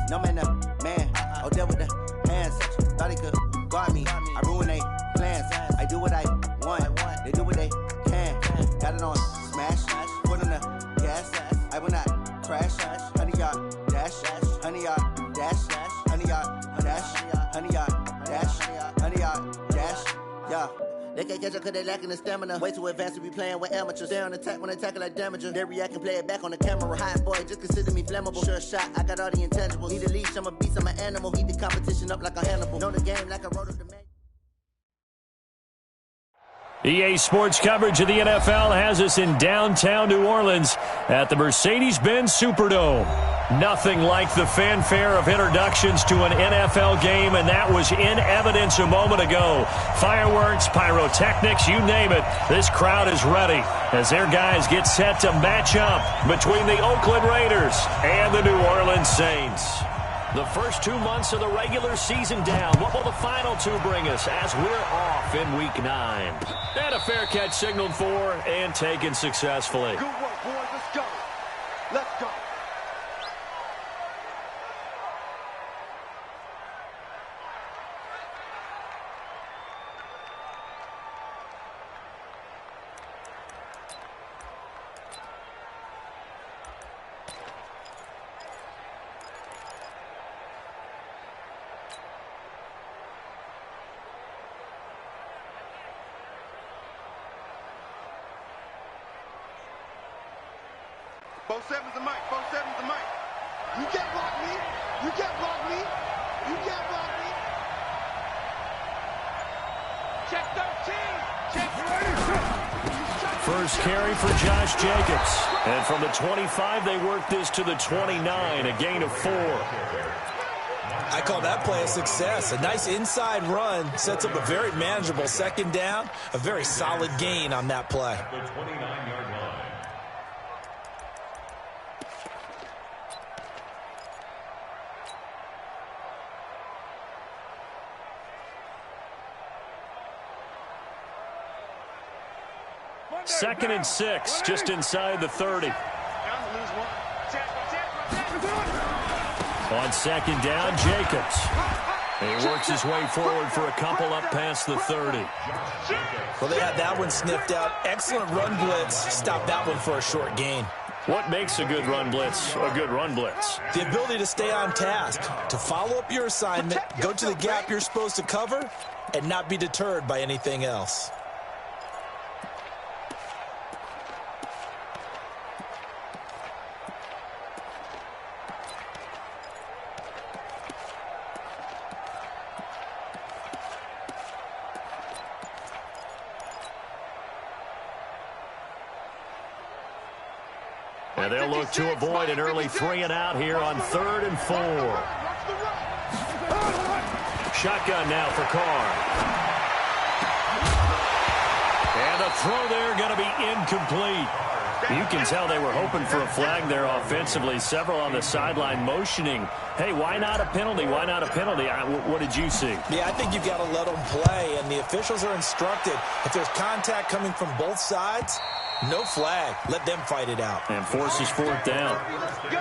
No man, man. Oh, there with the hands. Thought he could guard me. I ruin they plans. I do what I want. They do what they can. Got it on smash. Put on the gas. I will not crash. 100 yard dash. 100 yard dash. 100 yard dash. 100 yard dash. 100 yard dash. Yeah. They can't catch up cause they lacking the stamina. Way too advanced to be playing with amateurs. They on attack when they tackle like damager. They react and play it back on the camera. Hot boy, just consider me flammable. Sure shot, I got all the intangibles. Need a leash, I'm a beast, I'm an animal. Heat the competition up like a Hannibal. Know the game like I wrote of the man. EA Sports coverage of the NFL has us in downtown New Orleans at the Mercedes-Benz Superdome. Nothing like the fanfare of introductions to an NFL game, and that was in evidence a moment ago. Fireworks, pyrotechnics, you name it. This crowd is ready as their guys get set to match up between the Oakland Raiders and the New Orleans Saints. The first 2 months of the regular season down. What will the final two bring us as we're off in Week 9? And a fair catch signaled for and taken successfully. Good work, boys. Let's go. Let's go. Both sevens the mic. Both sevens the mic. You can't block me. You can't block me. You can't block me. Check 13. Check 13. First carry for Josh Jacobs. And from the 25, they work this to the 29, a gain of 4. I call that play a success. A nice inside run sets up a very manageable second down. A very solid gain on that play. The 29-yard line. Second and 6, just inside the 30. On second down, Jacobs. He works his way forward for a couple up past the 30. Well, they had that one sniffed out. Excellent run blitz. Stop that one for a short gain. What makes a good run blitz a good run blitz? The ability to stay on task, to follow up your assignment, go to the gap you're supposed to cover, and not be deterred by anything else. And they'll look to avoid an early 3 and out here on 3rd and 4. Shotgun now for Carr. And the throw there going to be incomplete. You can tell they were hoping for a flag there offensively. Several on the sideline motioning. Hey, why not a penalty? Why not a penalty? What did you see? Yeah, I think you've got to let them play, and the officials are instructed. If there's contact coming from both sides, no flag. Let them fight it out. And forces 4th down. Let's go.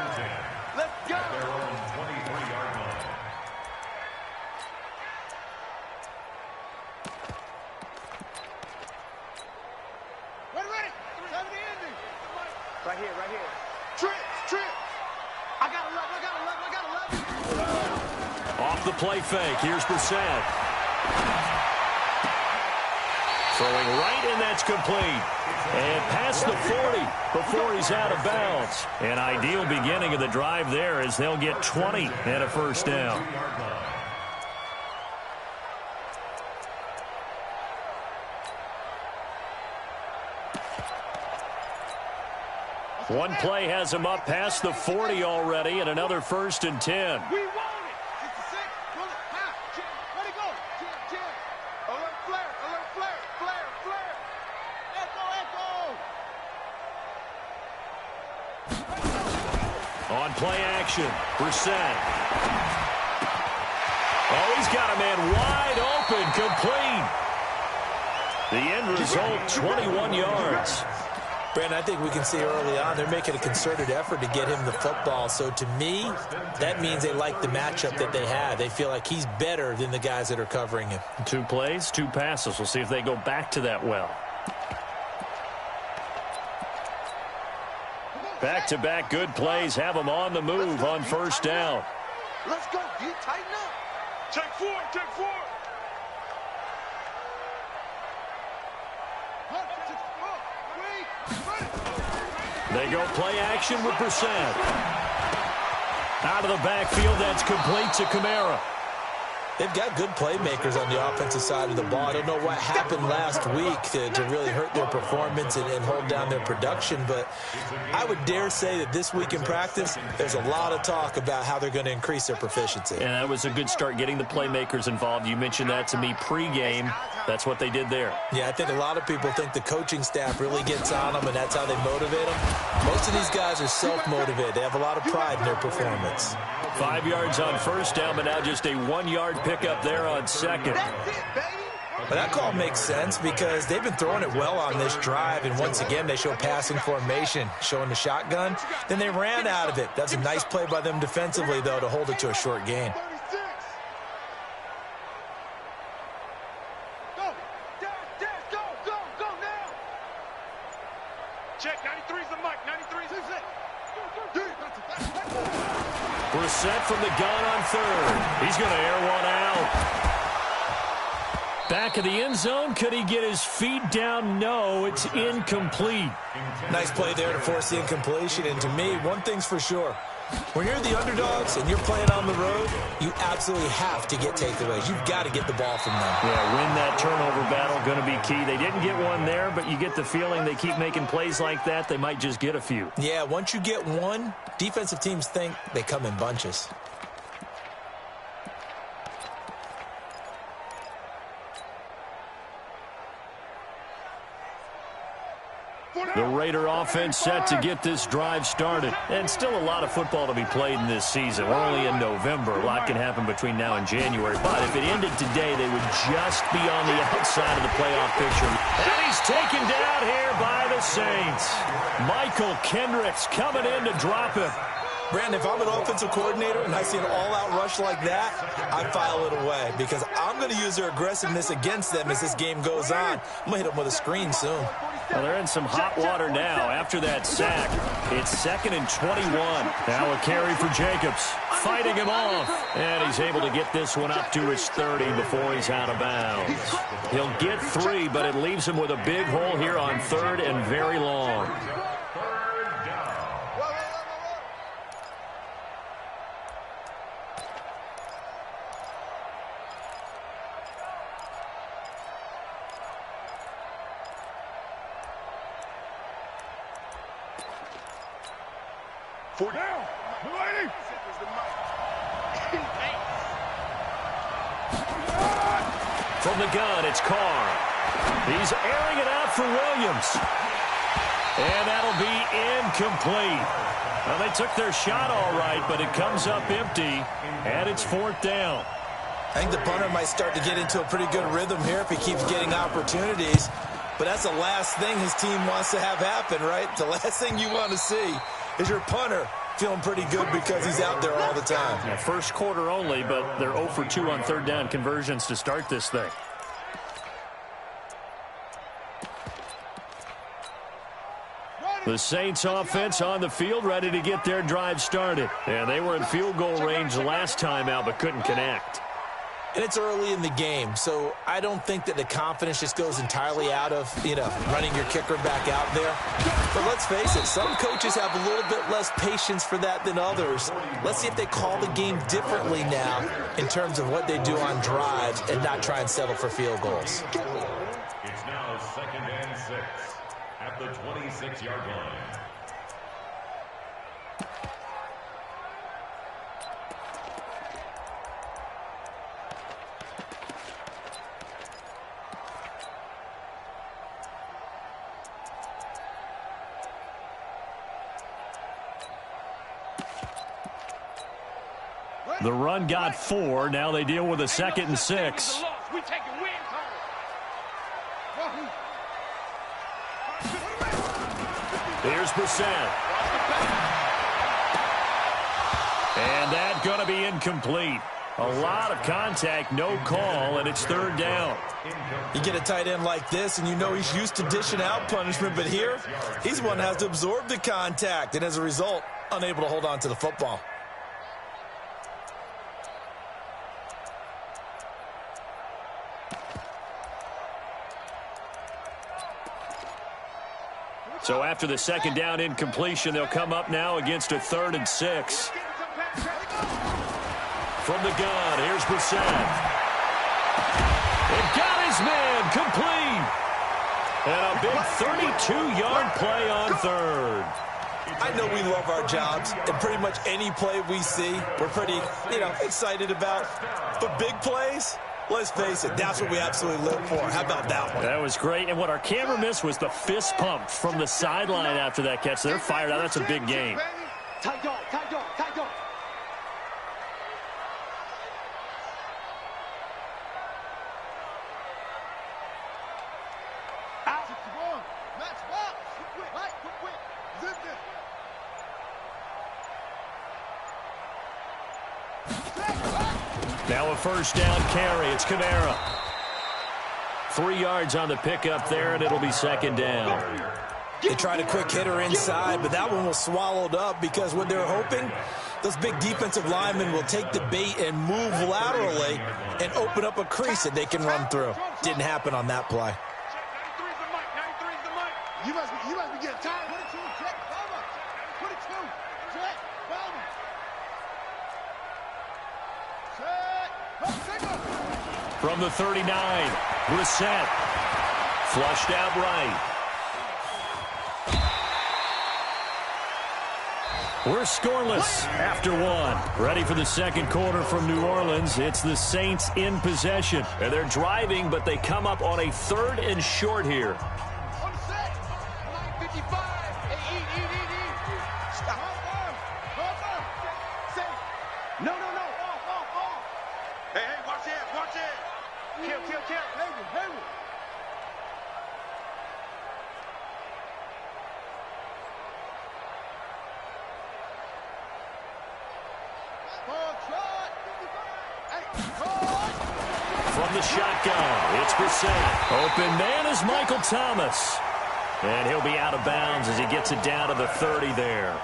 Let's go. Their own 23-yard line. Ready. 70 ending. Right here, right here. Trips. I got 11. Off the play fake. Here's Brissett. Throwing right, and that's complete. And past the 40 before he's out of bounds. An ideal beginning of the drive there as they'll get 20 and a first down. One play has him up past the 40 already, and another 1st and 10. We want it. 66. Roll it. Now. Let it go. Jim. Alert flare. Echo. On play action, Brissett. Oh, he's got a man wide open, complete. The end result, 21 yards. Brandon, I think we can see early on they're making a concerted effort to get him the football. So to me, that means they like the matchup that they have. They feel like he's better than the guys that are covering him. 2 plays, 2 passes. We'll see if they go back to that well. Back-to-back good plays have them on the move on first down. Let's go, D. Tighten up. Check 4, check 4. They go play action with Brissett. Out of the backfield, that's complete to Kamara. They've got good playmakers on the offensive side of the ball. I don't know what happened last week to really hurt their performance and hold down their production, but I would dare say that this week in practice, there's a lot of talk about how they're going to increase their proficiency. And that was a good start, getting the playmakers involved. You mentioned that to me pregame. That's what they did there. Yeah, I think a lot of people think the coaching staff really gets on them, and that's how they motivate them. Most of these guys are self-motivated. They have a lot of pride in their performance. 5 yards on first down, but now just a 1-yard pickup there on second. That's it, baby. But that call makes sense because they've been throwing it well on this drive, and once again, they show passing formation, showing the shotgun. Then they ran out of it. That's a nice play by them defensively, though, to hold it to a short gain. 36. Go. Dash, go now. Check, 93's the mic, 93's it. Brissett from the gun on third. He's going to air one out. Back of the end zone. Could he get his feet down? No, it's incomplete. Nice play there to force the incompletion. And to me, one thing's for sure. When you're the underdogs and you're playing on the road, you absolutely have to get takeaways. You've got to get the ball from them. Yeah, win that turnover battle, going to be key. They didn't get one there, but you get the feeling they keep making plays like that, they might just get a few. Yeah, once you get one, defensive teams think they come in bunches. The Raider offense set to get this drive started. And still a lot of football to be played in this season. We're only in November. A lot can happen between now and January. But if it ended today, they would just be on the outside of the playoff picture. And he's taken down here by the Saints. Michael Kendricks coming in to drop him. Brandon, if I'm an offensive coordinator and I see an all-out rush like that, I file it away because I'm going to use their aggressiveness against them as this game goes on. I'm going to hit them with a screen soon. Well, they're in some hot water now after that sack. It's 2nd and 21. Now a carry for Jacobs. Fighting him off. And he's able to get this one up to his 30 before he's out of bounds. He'll get 3, but it leaves him with a big hole here on 3rd and very long. Down. From the gun, it's Carr. He's airing it out for Williams. And that'll be incomplete. Well, they took their shot all right, but it comes up empty, and it's 4th down. I think the punter might start to get into a pretty good rhythm here if he keeps getting opportunities. But that's the last thing his team wants to have happen, right? The last thing you want to see is your punter feeling pretty good because he's out there all the time. Yeah, first quarter only, but they're 0 for 2 on 3rd down conversions to start this thing. The Saints offense on the field, ready to get their drive started. And they were in field goal range the last time out, but couldn't connect. And it's early in the game, so I don't think that the confidence just goes entirely out of, running your kicker back out there. But let's face it, some coaches have a little bit less patience for that than others. Let's see if they call the game differently now in terms of what they do on drives and not try and settle for field goals. It's now 2nd and 6 at the 26-yard line. The run got 4. Now they deal with a 2nd and 6. We taking wins home. Here's Brissett. And that's going to be incomplete. A lot of contact, no call, and it's third down. You get a tight end like this, and you know he's used to dishing out punishment, but here, he's the one that has to absorb the contact, and as a result, unable to hold on to the football. So after the second down incompletion, they'll come up now against a 3rd and 6. From the gun, here's Brissett. It got his man complete. And a big 32-yard play on 3rd. I know we love our jobs, and pretty much any play we see, we're pretty, excited about. But big plays, let's face it, that's what we absolutely live for. How about that one? That was great. And what our camera missed was the fist pump from the sideline after that catch. They're fired out. That's a big game. Tight dog, tight dog, tight dog. Now a first down carry. It's Kamara. 3 yards on the pickup there, and it'll be second down. They tried a quick hitter inside, but that one was swallowed up because what they're hoping, those big defensive linemen will take the bait and move laterally and open up a crease that they can run through. Didn't happen on that play. 93's the mic, 93's the mic. You must be getting tired. 22, check, Bama. 22, check, Bama. From the 39, Brissett. Flushed out right. We're scoreless after one. Ready for the second quarter from New Orleans. It's the Saints in possession. And they're driving, but they come up on a 3rd and short here. On set. 9:55. Hey, eat. Stop. No. Hey, watch it. Kill. Hayward. From the shotgun, it's Brissett. Open man is Michael Thomas. And he'll be out of bounds as he gets it down to the 30 there.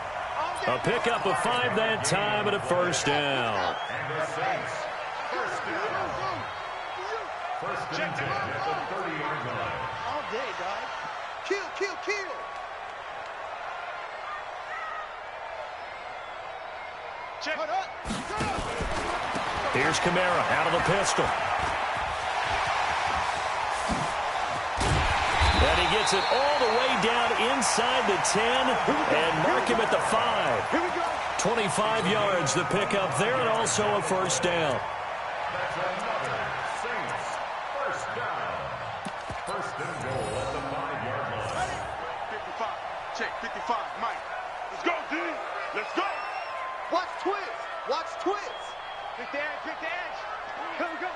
A pickup of 5 that time and a first down. First and 10 at the 30-yard line. All day, guys. Kill. Check. Here's Kamara out of the pistol. And he gets it all the way down inside the 10 and mark him at the 5. Here we go. 25 yards the pickup there and also a first down. That's another Saints first down. First and goal at the 5-yard line. 55. Check. 55. Mike. Let's go, D. Let's go. Watch twist. Pick the edge. Here we go.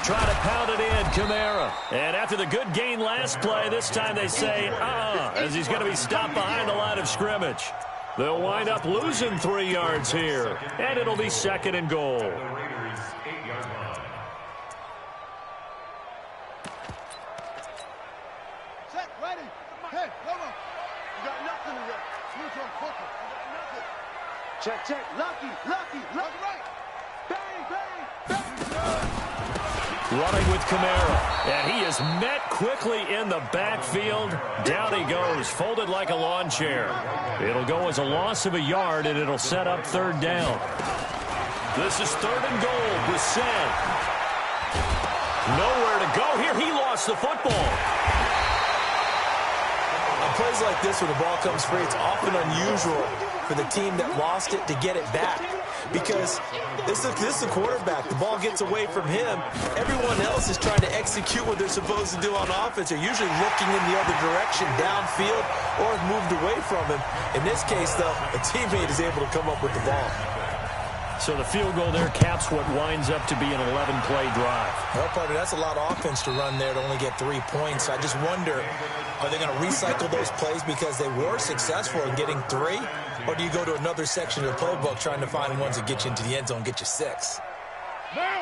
Try to pound it in, Kamara. And after the good gain last play, this time they say, as he's going to be stopped behind the line of scrimmage. They'll wind up losing 3 yards here, and it'll be second and goal. The Raiders' 8-yard line. Set, ready. Hey, come on. You got nothing to run. Move on quicker. You got nothing. Check. Lucky. Right. Bang. Running with Kamara, and he is met quickly in the backfield. Down he goes, folded like a lawn chair. It'll go as a loss of a yard, and it'll set up third down. This is 3rd and goal. Brissett. Nowhere to go here. He lost the football. On plays like this, when the ball comes free, it's often unusual for the team that lost it to get it back. Because this is the quarterback. The ball gets away from him. Everyone else is trying to execute what they're supposed to do on offense. They're usually looking in the other direction, downfield, or have moved away from him. In this case, though, a teammate is able to come up with the ball. So the field goal there caps what winds up to be an 11-play drive. Well, partner, that's a lot of offense to run there to only get 3 points. I just wonder, are they going to recycle those plays because they were successful in getting 3? Or do you go to another section of the playbook trying to find ones that get you into the end zone and get you 6?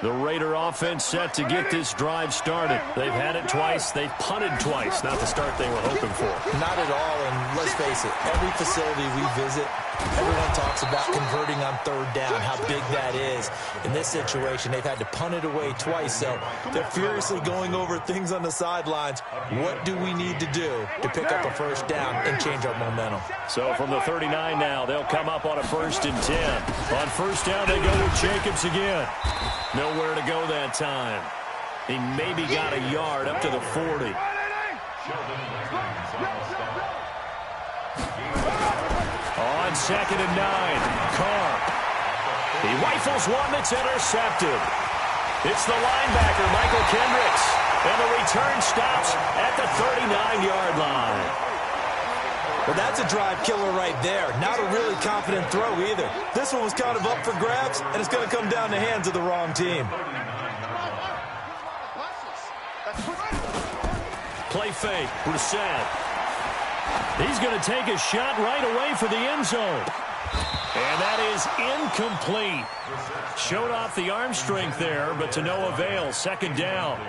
The Raider offense set to get this drive started. They've had it twice. They've punted twice. Not the start they were hoping for. Not at all, and let's face it, every facility we visit, everyone talks about converting on 3rd down, how big that is. In this situation, they've had to punt it away twice, so they're furiously going over things on the sidelines. What do we need to do to pick up a 1st down and change our momentum? So from the 39 now, they'll come up on a 1st and 10. On 1st down, they go with Jacobs again. Nowhere to go that time. He maybe got a yard up to the 40. On 2nd and 9, Carr. He rifles one that's intercepted. It's the linebacker, Michael Kendricks. And the return stops at the 39-yard line. Well, that's a drive killer right there. Not a really confident throw either. This one was kind of up for grabs, and it's going to come down the hands of the wrong team. Play fake, Brissett. He's going to take a shot right away for the end zone. And that is incomplete. Showed off the arm strength there, but to no avail. 2nd down.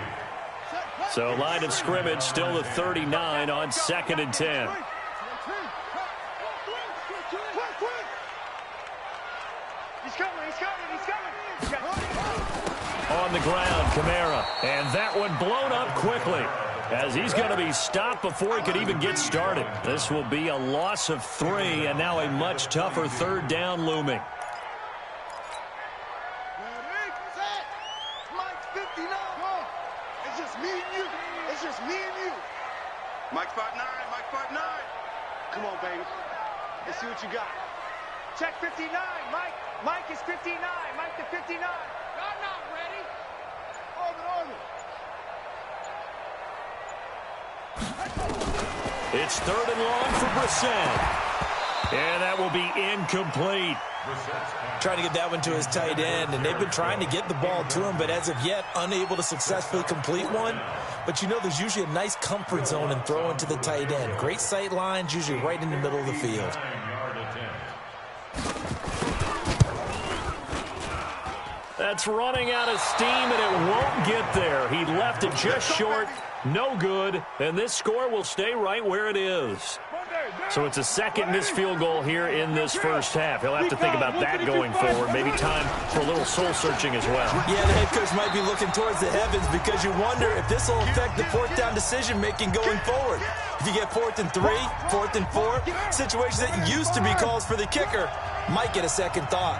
So line of scrimmage still the 39 on 2nd and 10. On the ground, Kamara. And that one blown up quickly as he's going to be stopped before he could even get started. This will be a loss of 3 and now a much tougher 3rd down looming. Mike 59. It's just me and you. It's just me and you. Mike 5'9", Mike 5'9". Come on, baby. Let's see what you got. Check 59, Mike. Mike is 59. Mike to 59. I'm not ready. Orbit. It's 3rd and long for Brissett. And that will be incomplete. Trying to get that one to his tight end, and they've been trying to get the ball to him, but as of yet, unable to successfully complete one. But you know there's usually a nice comfort zone in throwing to the tight end. Great sight lines, usually right in the middle of the field. That's running out of steam, and it won't get there. He left it just short. No good. And this score will stay right where it is. So it's a 2nd missed field goal here in this 1st half. He'll have to think about that going forward. Maybe time for a little soul-searching as well. Yeah, the head coach might be looking towards the heavens because you wonder if this will affect the 4th down decision-making going forward. If you get 4th and 3, 4th and 4, situations that used to be calls for the kicker might get a second thought.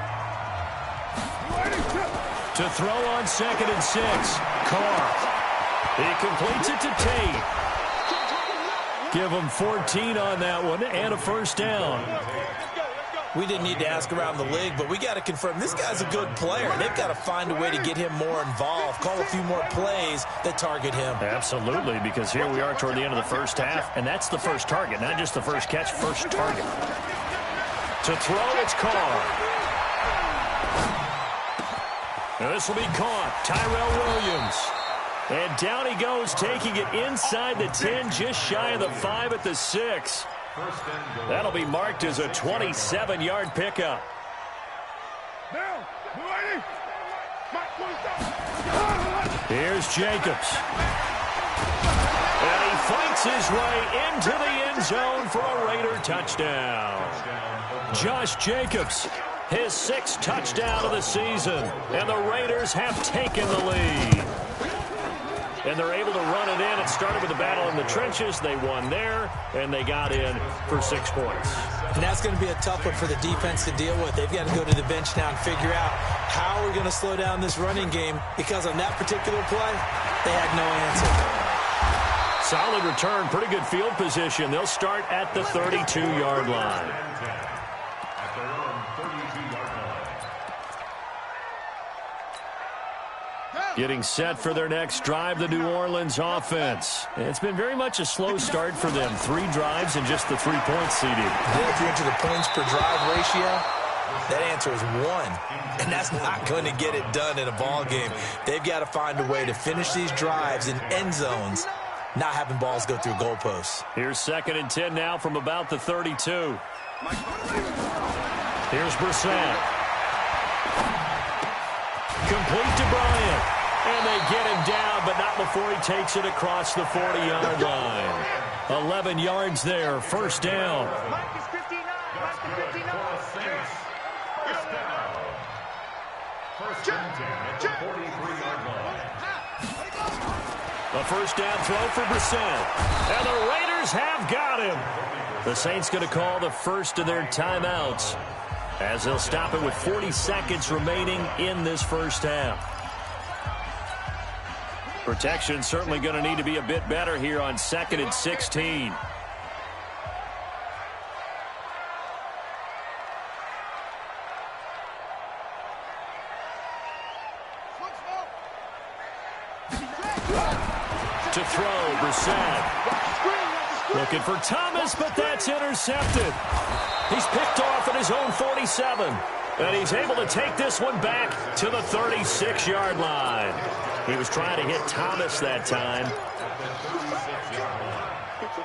To throw on 2nd and 6, Carr. He completes it to Tate. Give him 14 on that one and a 1st down. We didn't need to ask around the league, but we got to confirm this guy's a good player. They've got to find a way to get him more involved, call a few more plays that target him. Absolutely, because here we are toward the end of the 1st half, and that's the first target, not just the first catch, first target. To throw, it's Carr. Now this will be caught. Tyrell Williams. And down he goes, taking it inside the 10, just shy of the 5 at the 6. That'll be marked as a 27-yard pickup. Here's Jacobs. And he fights his way into the end zone for a Raider touchdown. Josh Jacobs, his 6th touchdown of the season. And the Raiders have taken the lead. And they're able to run it in. It started with a battle in the trenches. They won there, and they got in for 6 points. And that's going to be a tough one for the defense to deal with. They've got to go to the bench now and figure out how we're going to slow down this running game, because on that particular play, they had no answer. Solid return, pretty good field position. They'll start at the 32-yard line. Getting set for their next drive, the New Orleans offense. It's been very much a slow start for them. 3 drives and just the 3 points, CD. Yeah, if you're into the points per drive ratio, That answer is 1, and that's not going to get it done in a ball game. They've got to find a way to finish these drives in end zones, not having balls go through goalposts. Here's 2nd and 10 now from about the 32. Here's Brissett. Complete to Bryant. And they get him down, but not before he takes it across the 40-yard line. 11 yards there, first down. Mike is 59. Mike is 59. First and 10 at the 43-yard line. A first down throw for Brissett. And the Raiders have got him. The Saints going to call the first of their timeouts as they'll stop it with 40 seconds remaining in this first half. Protection certainly going to need to be a bit better here on 2nd and 16. To throw, Brissett. Looking for Thomas, but that's intercepted. He's picked off at his own 47. And he's able to take this one back to the 36-yard line. He was trying to hit Thomas that time.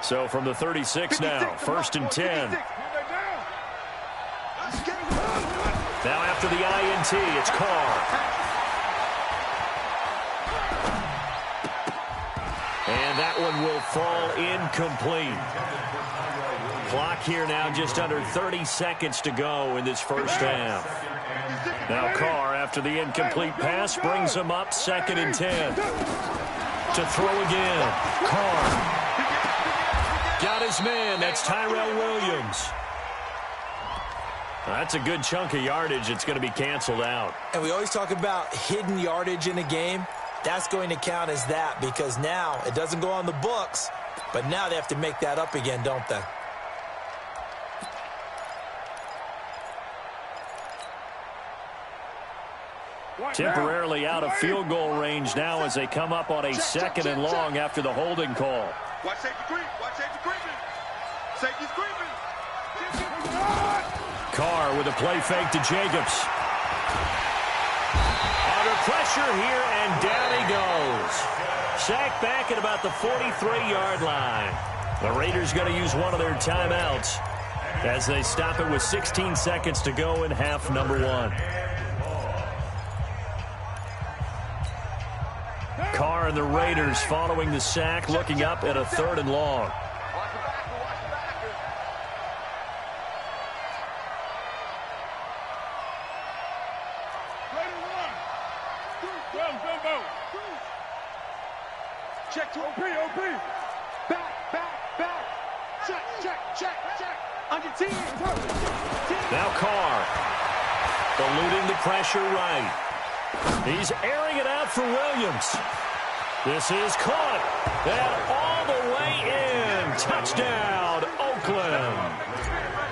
So from the 36 now, 1st and 10. Now after the INT, it's Carr. And that one will fall incomplete. Clock here now just under 30 seconds to go in this first half. Now Carr, after the incomplete pass, brings him up 2nd and 10. To throw again. Carr. Got his man. That's Tyrell Williams. That's a good chunk of yardage. It's going to be canceled out. And we always talk about hidden yardage in a game. That's going to count as that because now it doesn't go on the books, but now they have to make that up again, don't they? Temporarily out of field goal range now as they come up on a 2nd and long after the holding call. Watch safety creep. Watch safety creeping. Safety's creeping. Carr with a play fake to Jacobs. Under pressure here, and down he goes. Sacked back at about the 43-yard line. The Raiders going to use one of their timeouts as they stop it with 16 seconds to go in half number 1. Carr and the Raiders following the sack, looking up at a 3rd and long. Check to OP. Back. Check. Under 10. Now Carr. Eluding the pressure right. He's airing it out for Williams. This is caught. And all the way in. Touchdown, Oakland.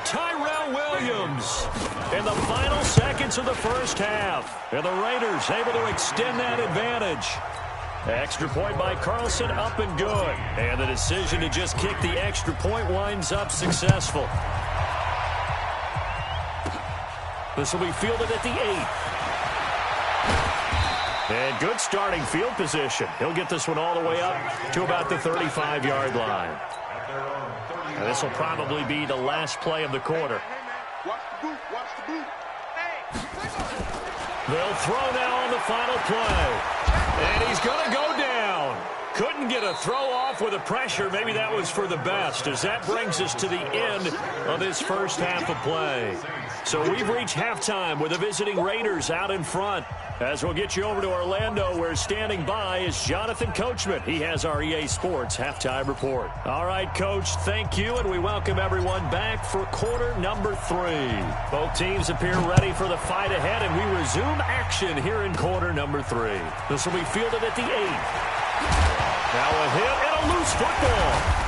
Tyrell Williams in the final seconds of the first half. And the Raiders able to extend that advantage. Extra point by Carlson, up and good. And the decision to just kick the extra point winds up successful. This will be fielded at the 8. And good starting field position. He'll get this one all the way up to about the 35-yard line. And this will probably be the last play of the quarter. Watch the boot. They'll throw now on the final play. And he's going to go down. Couldn't get a throw off with the pressure. Maybe that was for the best, as that brings us to the end of this first half of play. So we've reached halftime with the visiting Raiders out in front. As we'll get you over to Orlando, where standing by is Jonathan Coachman. He has our EA Sports Halftime Report. All right, Coach, thank you, and we welcome everyone back for quarter number 3. Both teams appear ready for the fight ahead, and we resume action here in quarter number 3. This will be fielded at the 8. Now a hit and a loose football.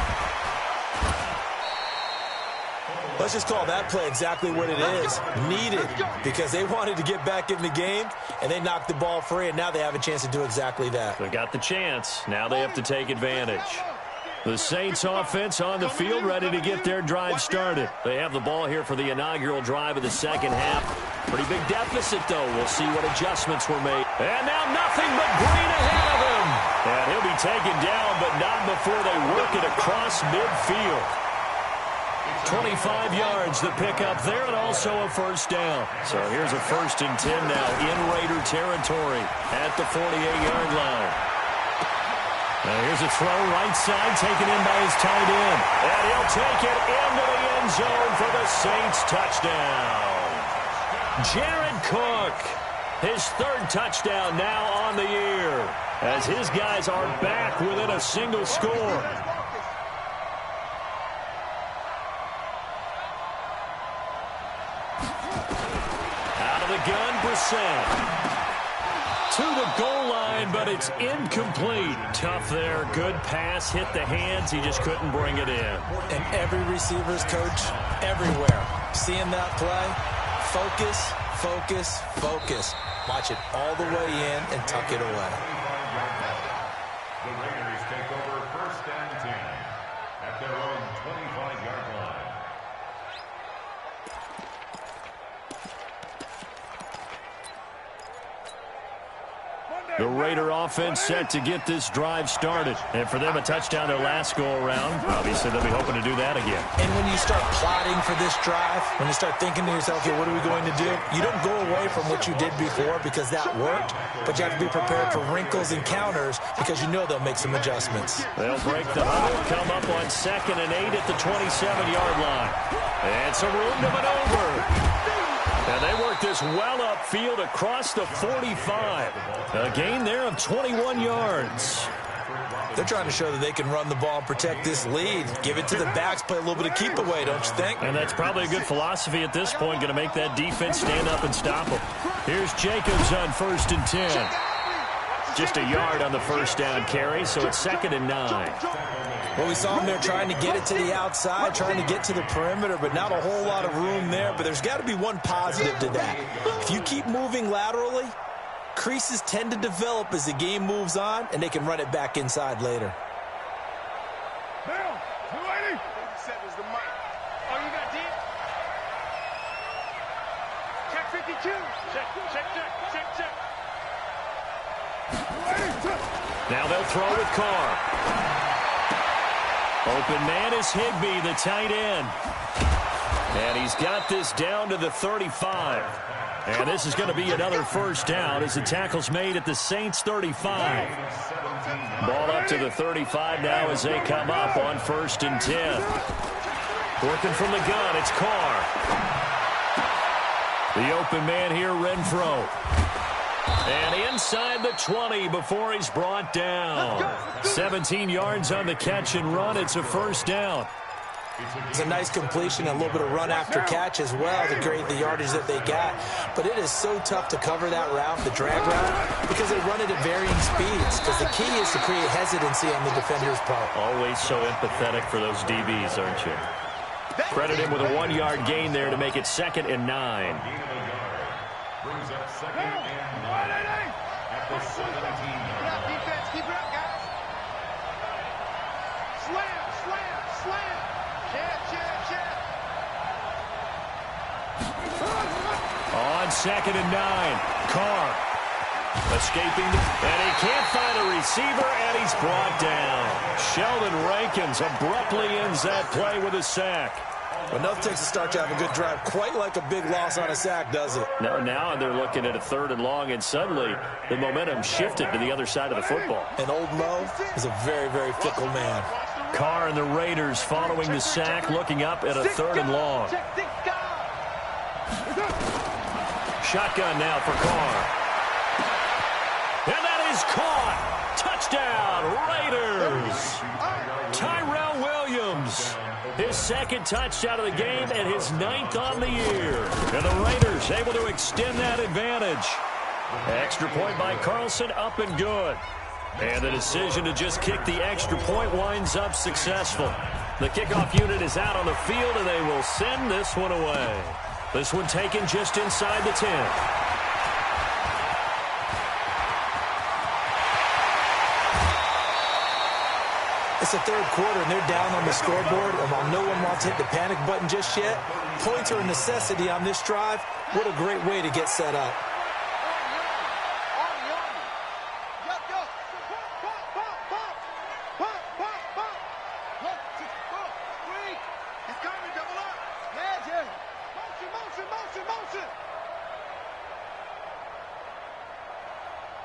Let's just call that play exactly what it is. Needed, because they wanted to get back in the game, and they knocked the ball free, and now they have a chance to do exactly that. They got the chance. Now they have to take advantage. The Saints offense on the field, ready to get their drive started. They have the ball here for the inaugural drive of the second half. Pretty big deficit, though. We'll see what adjustments were made. And now nothing but green ahead of him. And he'll be taken down, but not before they work it across midfield. 25 yards the pick up there, and also a first down. So here's a 1st and 10 now in Raider territory at the 48-yard line. Now here's a throw right side taken in by his tight end. And he'll take it into the end zone for the Saints touchdown. Jared Cook, his 3rd touchdown now on the year, as his guys are back within a single score. Out of the gun, Brissett. To the goal line, but it's incomplete. Tough there. Good pass. Hit the hands. He just couldn't bring it in. And every receiver's coach everywhere. Seeing that play, focus, focus, focus. Watch it all the way in and tuck it away. The Raiders take over 1st and 10 at their own 25-yard line. The Raider offense set to get this drive started. And for them, a touchdown their last go-around. Obviously, they'll be hoping to do that again. And when you start plotting for this drive, when you start thinking to yourself, okay, what are we going to do? You don't go away from what you did before because that worked, but you have to be prepared for wrinkles and counters because you know they'll make some adjustments. They'll break the huddle, come up on 2nd and 8 at the 27-yard line. And some room to maneuver. And they work this well upfield across the 45. A gain there of 21 yards. They're trying to show that they can run the ball and protect this lead. Give it to the backs, play a little bit of keep away, don't you think? And that's probably a good philosophy at this point, going to make that defense stand up and stop them. Here's Jacobs on 1st and 10. Just a yard on the first down carry, so it's 2nd and 9. Well, we saw him there trying to get it to the outside, trying to get to the perimeter, but not a whole lot of room there. But there's got to be one positive to that. If you keep moving laterally, creases tend to develop as the game moves on, and they can run it back inside later. Now, 280. 87 is the mic. Oh, you got deep? Check 52. Check, check, check, check, check. 280. Now they'll throw with Carr. Open man is Higbee, the tight end. And he's got this down to the 35. And this is going to be another first down as the tackle's made at the Saints 35. Ball up to the 35 now as they come up on 1st and 10. Working from the gun, it's Carr. The open man here, Renfro. And inside the 20 before he's brought down. 17 yards on the catch and run. It's a first down. It's a nice completion, and a little bit of run after catch as well to grade the yardage that they got. But it is so tough to cover that route, the drag route, because they run it at varying speeds. Because the key is to create hesitancy on the defender's part. Always so empathetic for those DBs, aren't you? Credit him with a 1-yard gain there to make it 2nd and 9. Brings up 2nd and 9 at the 17-yard line. Defense, keep it up, guys. Slam, slam, slam. Jab, jab, jab. On 2nd and 9, Carr escaping, and he can't find a receiver, and he's brought down. Sheldon Rankins abruptly ends that play with a sack. Enough takes to start to have a good drive. Quite like a big loss on a sack, does it? No, now they're looking at a 3rd and long, and suddenly the momentum shifted to the other side of the football. And old Mo is a very, very fickle man. Carr and the Raiders following the sack, looking up at a 3rd and long. Shotgun now for Carr. And that is caught. Touchdown, Raiders. Tyrell Williams. His 2nd touchdown of the game and his 9th on the year. And the Raiders able to extend that advantage. Extra point by Carlson, up and good. And the decision to just kick the extra point winds up successful. The kickoff unit is out on the field, and they will send this one away. This one taken just inside the 10. It's the third quarter, and they're down on the scoreboard, and while no one wants to hit the panic button just yet, points are a necessity on this drive. What a great way to get set up.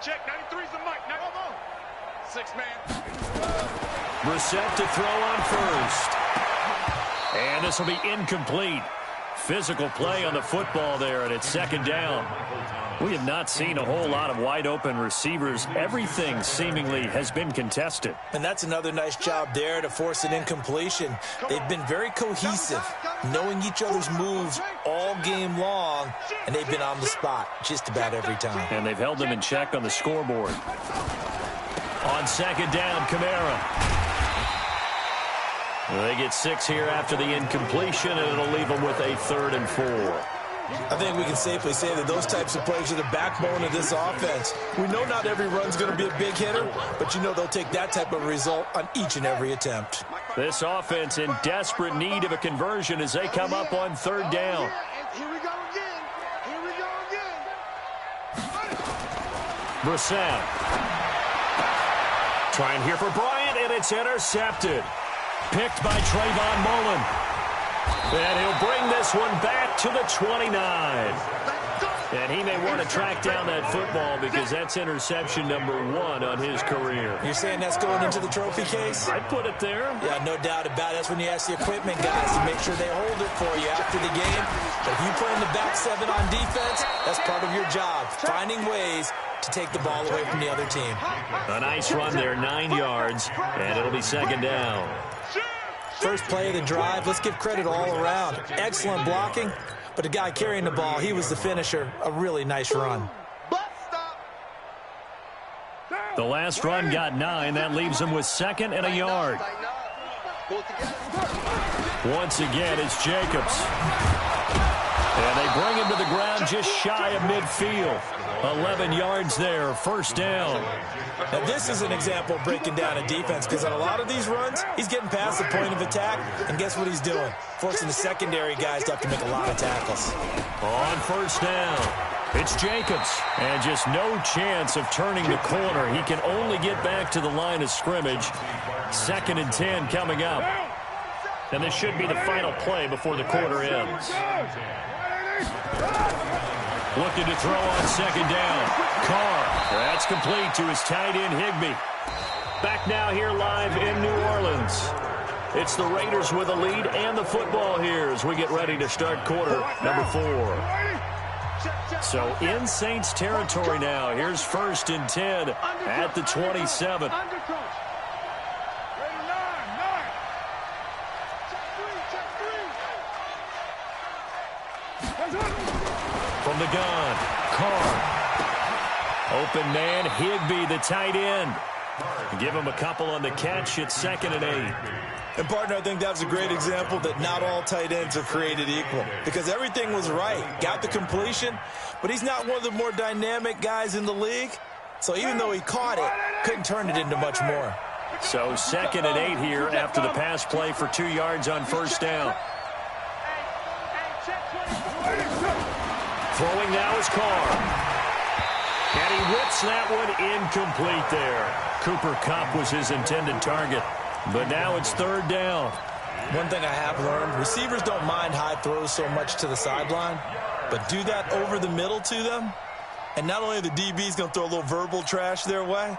Check, 93's the mic. Now, come on. 6-man. Brissett to throw on first. And this will be incomplete. Physical play on the football there, and it's second down. We have not seen a whole lot of wide-open receivers. Everything seemingly has been contested. And that's another nice job there to force an incompletion. They've been very cohesive, knowing each other's moves all game long, and they've been on the spot just about every time. And they've held them in check on the scoreboard. On second down, Kamara. They get 6 here after the incompletion, and it'll leave them with a 3rd and 4. I think we can safely say that those types of plays are the backbone of this offense. We know not every run's going to be a big hitter, but you know they'll take that type of result on each and every attempt. This offense in desperate need of a conversion as they come up on 3rd down. Here we go again. Here we go again. Brissett. Trying here for Bryant, and it's intercepted. Picked by Trayvon Mullen. And he'll bring this one back to the 29. And he may want to track down that football because that's interception number 1 on his career. You're saying that's going into the trophy case? I'd put it there. Yeah, no doubt about it. That's when you ask the equipment guys to make sure they hold it for you after the game. But if you play in the back 7 on defense, that's part of your job, finding ways to take the ball away from the other team. A nice run there, 9 yards, and it'll be second down. First play of the drive, let's give credit all around. Excellent blocking, but the guy carrying the ball, he was the finisher. A really nice run. The last run got 9. That leaves him with 2nd and a yard. Once again, it's Jacobs. And they bring him to the ground just shy of midfield. 11 yards there, first down. Now, this is an example of breaking down a defense because on a lot of these runs, he's getting past the point of attack, and guess what he's doing? Forcing the secondary guys to have to make a lot of tackles. On first down, it's Jacobs. And just no chance of turning the corner. He can only get back to the line of scrimmage. 2nd and 10 coming up. And this should be the final play before the quarter ends. Looking to throw on second down. Carr. That's complete to his tight end, Higbee. Back now here live in New Orleans. It's the Raiders with a lead and the football here as we get ready to start quarter number 4. So in Saints territory now. Here's 1st and 10 at the 27. From the gun, Carr. Open man, Higbee, the tight end. Give him a couple on the catch. It's 2nd and 8. And, partner, I think that's a great example that not all tight ends are created equal because everything was right. Got the completion, but he's not one of the more dynamic guys in the league. So even though he caught it, couldn't turn it into much more. So 2nd and 8 here after the pass play for 2 yards on first down. Throwing now is Carr. And he whips that one incomplete there. Cooper Kupp was his intended target. But now it's 3rd down. One thing I have learned, receivers don't mind high throws so much to the sideline, but do that over the middle to them, and not only are the DBs going to throw a little verbal trash their way,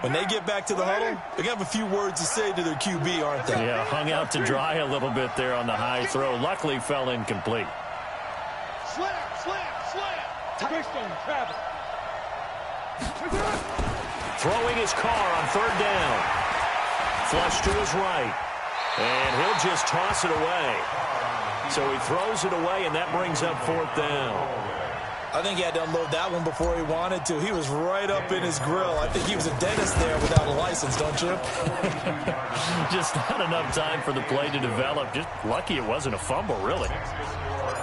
when they get back to the huddle, they're going to have a few words to say to their QB, aren't they? Yeah, hung out to dry a little bit there on the high throw. Luckily fell incomplete. Slam, slam, slam. Twist on Travis. Throwing his Carr on 3rd down. Flush to his right. And he'll just toss it away. So he throws it away, and that brings up 4th down. I think he had to unload that one before he wanted to. He was right up in his grill. I think he was a dentist there without a license, don't you? Just not enough time for the play to develop. Just lucky it wasn't a fumble, really.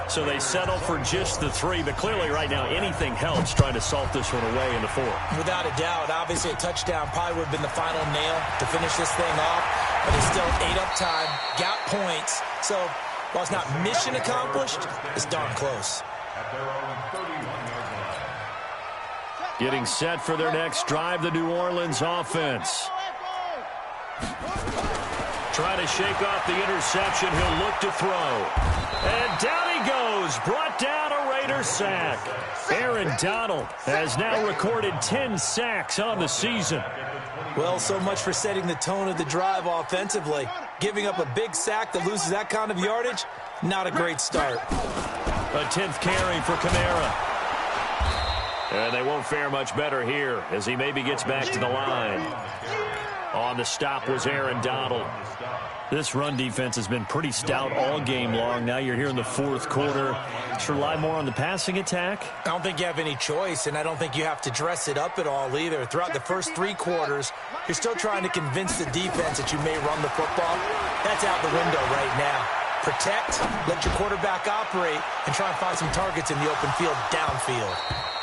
So they settle for just the 3, but clearly right now anything helps trying to salt this one away in the 4th. Without a doubt. Obviously a touchdown probably would have been the final nail to finish this thing off. but it's still 8 up time, got points. So while it's not mission accomplished, it's darn close. At their own 31-yard line. Getting set for their next drive, the New Orleans offense. Trying to shake off the interception. He'll look to throw. And down he goes. Brought down a Raider sack. Aaron Donald has now recorded 10 sacks on the season. Well, so much for setting the tone of the drive offensively. Giving up a big sack that loses that kind of yardage, not a great start. A 10th carry for Kamara. And they won't fare much better here as he maybe gets back to the line. On the stop was Aaron Donald. This run defense has been pretty stout all game long. Now you're here in the fourth quarter. Should rely more on the passing attack? I don't think you have any choice, and I don't think you have to dress it up at all either. Throughout the first 3 quarters, you're still trying to convince the defense that you may run the football. That's out the window right now. Protect, let your quarterback operate, and try and find some targets in the open field downfield.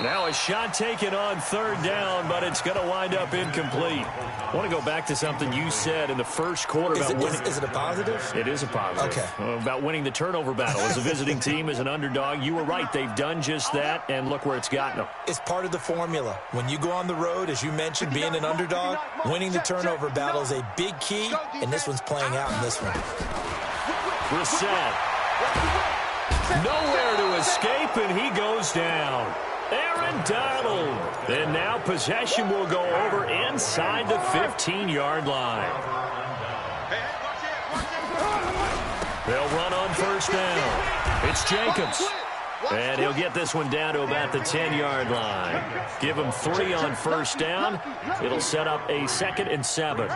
Now a shot taken on 3rd down, but it's going to wind up incomplete. I want to go back to something you said in the first quarter about winning. Is it a positive? It is a positive. Okay. About winning the turnover battle. As a visiting team, as an underdog, you were right. They've done just that, and look where it's gotten them. It's part of the formula. When you go on the road, as you mentioned, being an underdog, winning the turnover battle is a big key, and this one's playing out in this one. Brissett. Nowhere to escape, and he goes down. Aaron Donald. And now possession will go over inside the 15-yard line. They'll run on 1st down. It's Jacobs. And he'll get this one down to about the 10-yard line. Give him 3 on 1st down. It'll set up a 2nd and 7.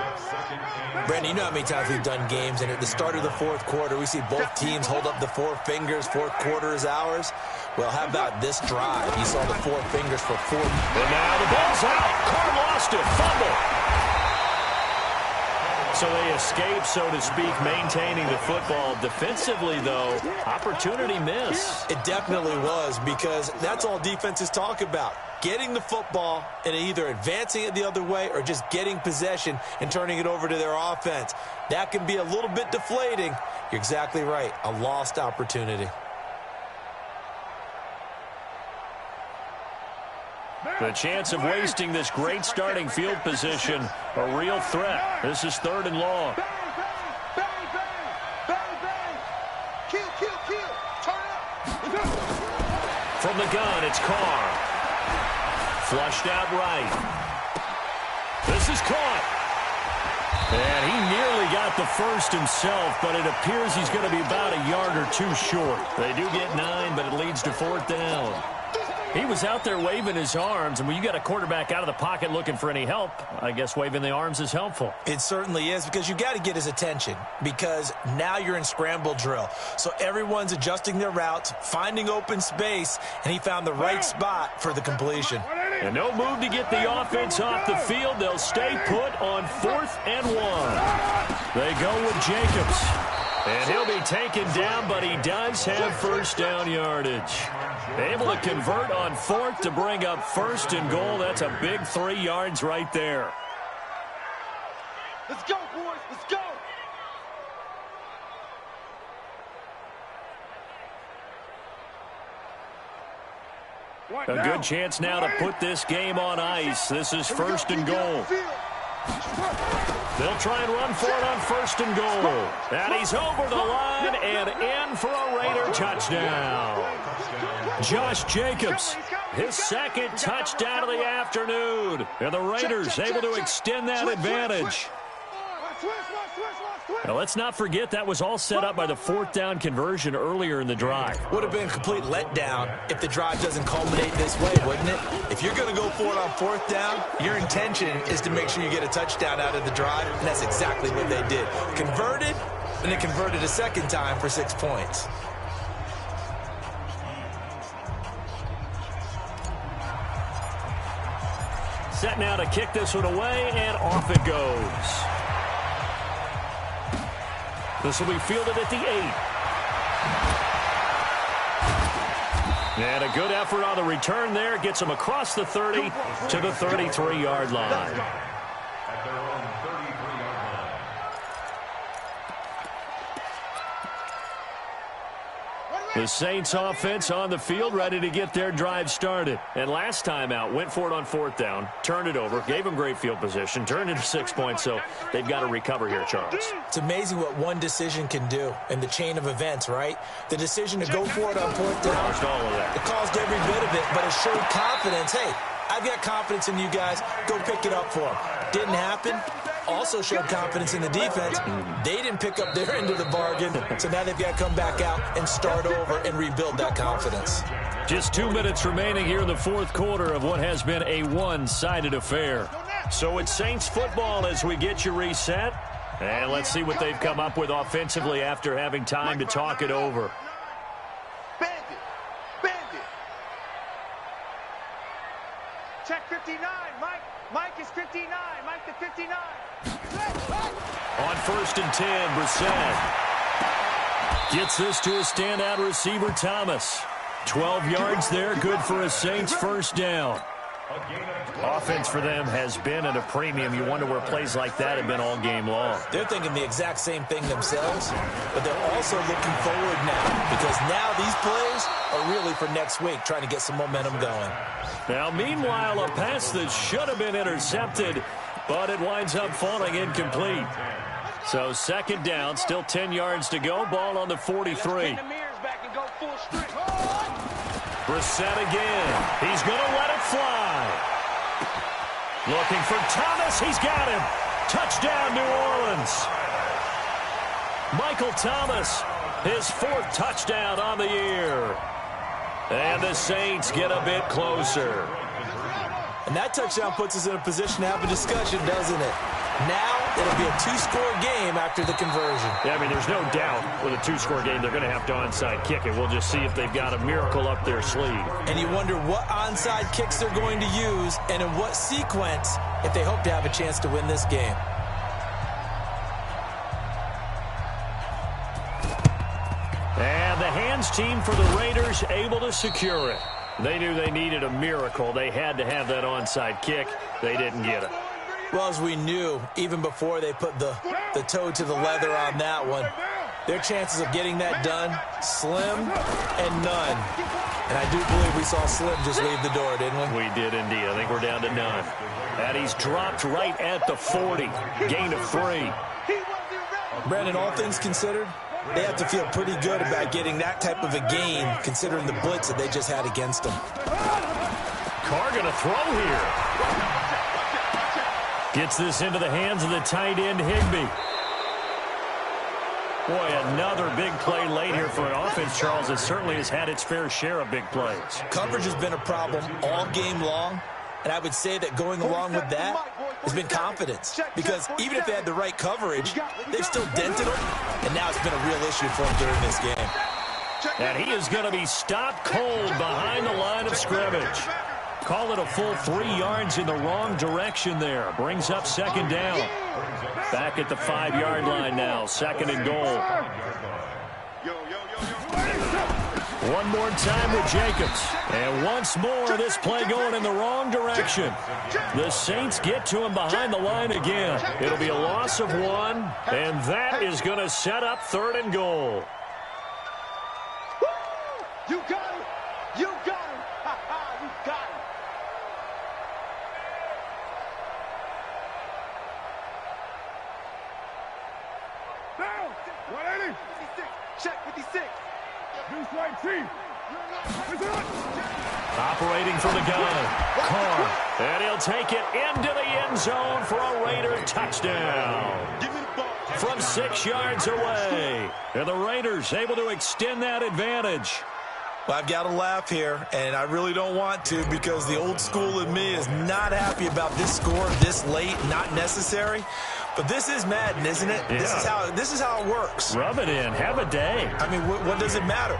Brandon, you know how many times we've done games, and at the start of the fourth quarter, we see both teams hold up the 4 fingers. Fourth quarter is ours. Well, how about this drive? You saw the 4 fingers for 4. And now the ball's out. Carr lost it. Fumble. So they escape, so to speak, maintaining the football. Defensively, though, opportunity miss. It definitely was, because that's all defenses talk about. Getting the football and either advancing it the other way or just getting possession and turning it over to their offense. That can be a little bit deflating. You're exactly right. A lost opportunity. The chance of wasting this great starting field position, a real threat. This is 3rd and long. Bang, bang, bang, bang, bang. Kill, kill, kill. Turn it up. From the gun, it's Carr. Flushed out right. This is caught. And he nearly got the first himself, but it appears he's going to be about a yard or 2 short. They do get 9, but it leads to 4th down. He was out there waving his arms, and when you got a quarterback out of the pocket looking for any help, I guess waving the arms is helpful. It certainly is, because you got to get his attention, because now you're in scramble drill. So everyone's adjusting their routes, finding open space, and he found the right spot for the completion. And no move to get the offense off the field. They'll stay put on 4th and 1. They go with Jacobs. And he'll be taken down, but he does have 1st down yardage. Able to convert on 4th to bring up 1st and goal. That's a big 3 yards right there. Let's go, boys. Let's go. A good chance now to put this game on ice. This is 1st and goal. They'll try and run for it on 1st and goal. And he's over the line and in for a Raider touchdown. Josh Jacobs, his 2nd touchdown of the afternoon. And the Raiders able to extend that advantage. Now, let's not forget that was all set up by the 4th down conversion earlier in the drive. Would have been a complete letdown if the drive doesn't culminate this way, wouldn't it? If you're going to go for it on 4th down, your intention is to make sure you get a touchdown out of the drive, and that's exactly what they did. Converted, and they converted a 2nd time for 6 points. Set now to kick this one away, and off it goes. This will be fielded at the 8. And a good effort on the return there. Gets him across the 30 to the 33-yard line. The Saints offense on the field, ready to get their drive started. And last time out, went for it on 4th down, turned it over, gave them great field position, turned into 6 points, so they've got to recover here, Charles. It's amazing what one decision can do in the chain of events, right? The decision to go for it on 4th down, it caused every bit of it, but it showed confidence. Hey, I've got confidence in you guys. Go pick it up for them. Didn't happen. Also showed confidence in the defense. They didn't pick up their end of the bargain, so now they've got to come back out and start over and rebuild that confidence. Just 2 minutes remaining here in the 4th quarter of what has been a one-sided affair. So it's Saints football as we get you reset. And let's see what they've come up with offensively after having time to talk it over. Check 59, Mike. Mike is 59. Mike to 59. On 1st and 10, Brissett gets this to a standout receiver, Thomas. 12 yards there, good for a Saints first down. Offense for them has been at a premium. You wonder where plays like that have been all game long. They're thinking the exact same thing themselves, but they're also looking forward now because now these plays are really for next week, trying to get some momentum going. Now, meanwhile, a pass that should have been intercepted, but it winds up falling incomplete. So 2nd down, still 10 yards to go. Ball on the 43. Brissett again. He's going to let it fly. Looking for Thomas. He's got him. Touchdown, New Orleans. Michael Thomas, his 4th touchdown on the year. And the Saints get a bit closer. And that touchdown puts us in a position to have a discussion, doesn't it? Now it'll be a 2-score game after the conversion. Yeah, I mean, there's no doubt with a 2-score game they're going to have to onside kick it. We'll just see if they've got a miracle up their sleeve. And you wonder what onside kicks they're going to use and in what sequence if they hope to have a chance to win this game. And the hands team for the Raiders able to secure it. They knew they needed a miracle. They had to have that onside kick. They didn't get it. Well, as we knew, even before they put the toe to the leather on that one, their chances of getting that done, slim and none. And I do believe we saw Slim just leave the door, didn't we? We did indeed. I think we're down to none. And he's dropped right at the 40. Gain of 3. Brandon, all things considered, they have to feel pretty good about getting that type of a gain, considering the blitz that they just had against them. Carr going to throw here. Gets this into the hands of the tight end, Higbee. Boy, another big play late here for an offense, Charles. It certainly has had its fair share of big plays. Coverage has been a problem all game long, and I would say that going along with that has been confidence. Because even if they had the right coverage, they've still dented them, and now it's been a real issue for them during this game. And he is going to be stopped cold behind the line of scrimmage. Call it a full 3 yards in the wrong direction there. Brings up 2nd down. Back at the 5-yard line now. 2nd and goal. One more time with Jacobs. And once more, this play going in the wrong direction. The Saints get to him behind the line again. It'll be a loss of 1, and that is going to set up 3rd and goal. You got it. You got it. Ha ha, you got it. Down. 180. 56. Check 56. Deuce right team. Operating from the gun. Carr. And he'll take it into the end zone for a Raider touchdown. From 6 yards away. And the Raiders able to extend that advantage. Well, I've got to laugh here, and I really don't want to because the old school in me is not happy about this score this late, not necessary. But this is Madden, isn't it? Yeah. This is how it works. Rub it in. Have a day. I mean, what does it matter?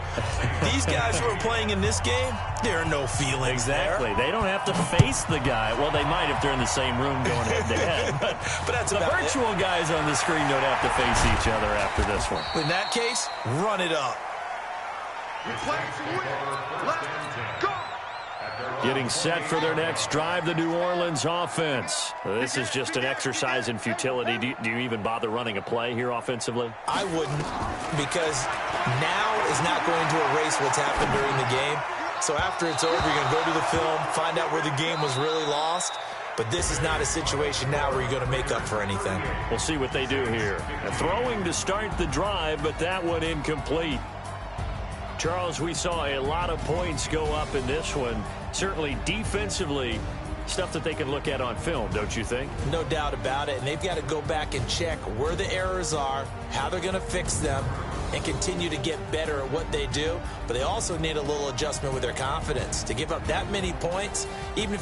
These guys who are playing in this game, there are no feelings exactly. there. They don't have to face the guy. Well, they might if they're in the same room going head-to-head. But that's the virtual guys on the screen don't have to face each other after this one. In that case, run it up. Getting set for their next drive, the New Orleans offense. This is just an exercise in futility. Do you even bother running a play here offensively? I wouldn't, because now is not going to erase what's happened during the game. So after it's over, you're going to go to the film, find out where the game was really lost. But this is not a situation now where you're going to make up for anything. We'll see what they do here. Throwing to start the drive, but that one incomplete. Charles, we saw a lot of points go up in this one. Certainly defensively, stuff that they can look at on film, don't you think? No doubt about it. And they've got to go back and check where the errors are, how they're going to fix them, and continue to get better at what they do. But they also need a little adjustment with their confidence. To give up that many points, even if